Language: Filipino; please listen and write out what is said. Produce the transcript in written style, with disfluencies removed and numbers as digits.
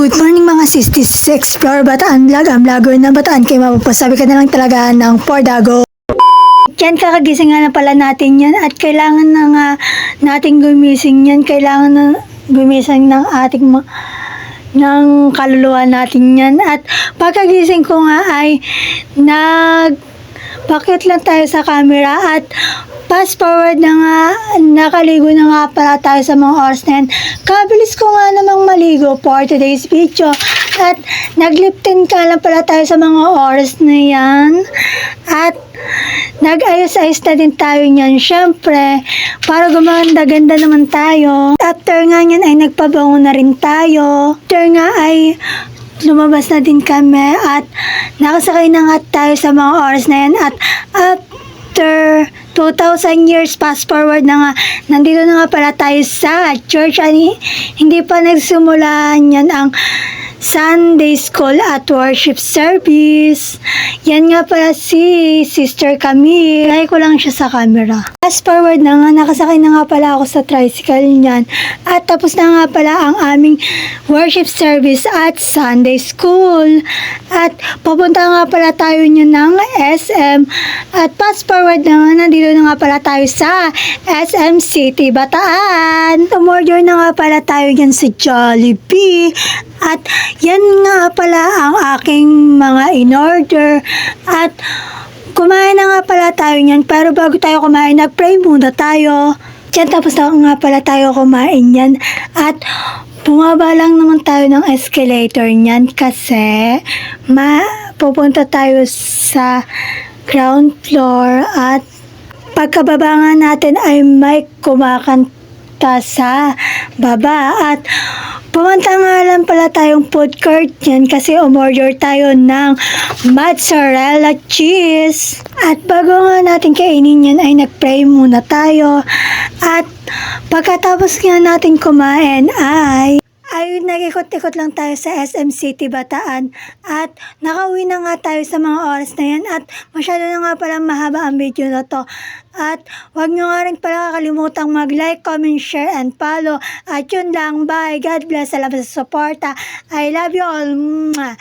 Good morning mga sistis, explore Bataan vlog, ang vlogger na Bataan kayo mapapasabi ka na lang talaga ng Pordago. Yan, kakagising nga na pala natin yan at kailangan na nga natin gumising yan, kailangan na gumising ng ating ng kaluluwa natin yan. At pagkagising ko nga ay bakit lang tayo sa camera at fast forward na nga, nakaligo na nga pala tayo sa mga oras na yan. Kabilis ko nga namang maligo for today's video. At nagliptin ka lang pala tayo sa mga oras na yan. At nag-ayos-ayos na din tayo niyan. Siyempre, para gumanda-ganda naman tayo. After nga niyan ay nagpabango na rin tayo. After nga ay lumabas na din kami at nakasakay na nga tayo sa mga oras na yan. At after 2,000 years fast forward na nga, nandito na nga pala tayo sa church. Hindi pa nagsimula yan ang Sunday School at Worship Service. Yan nga pala si Sister Camille. Lagay ko lang siya sa camera. Fast forward na nga, nakasakay na nga pala ako sa tricycle niyan. At tapos na nga pala ang aming worship service at Sunday School. At papunta nga pala tayo niyan ng SM. At fast forward na nga, nandito na nga pala tayo sa SM City, Bataan. Umorder na nga pala tayo yan sa Jollibee. At yan nga pala ang aking mga in-order. At kumain na nga pala tayo niyan. Pero bago tayo kumain, nag-pray muna tayo. Diyan, tapos na nga pala tayo kumain yan. At bumaba lang naman tayo ng escalator niyan kasi pupunta tayo sa ground floor. At pagkababa nga natin ay may kumakanta sa baba. At pumunta nga lang pala tayong food court yan kasi umorder tayo ng mozzarella cheese. At bago nga natin kainin yan ay nag-pray muna tayo. At pagkatapos nga natin kumain ay nag-ikot-ikot lang tayo sa SM City, Bataan. At nakauwi na nga tayo sa mga oras na yan. At masyado na nga pala mahaba ang video na to. At huwag nyo nga rin pala kakalimutang mag-like, comment, share, and follow. At yun lang, bye. God bless. Salamat sa suporta. I love you all. Mwah.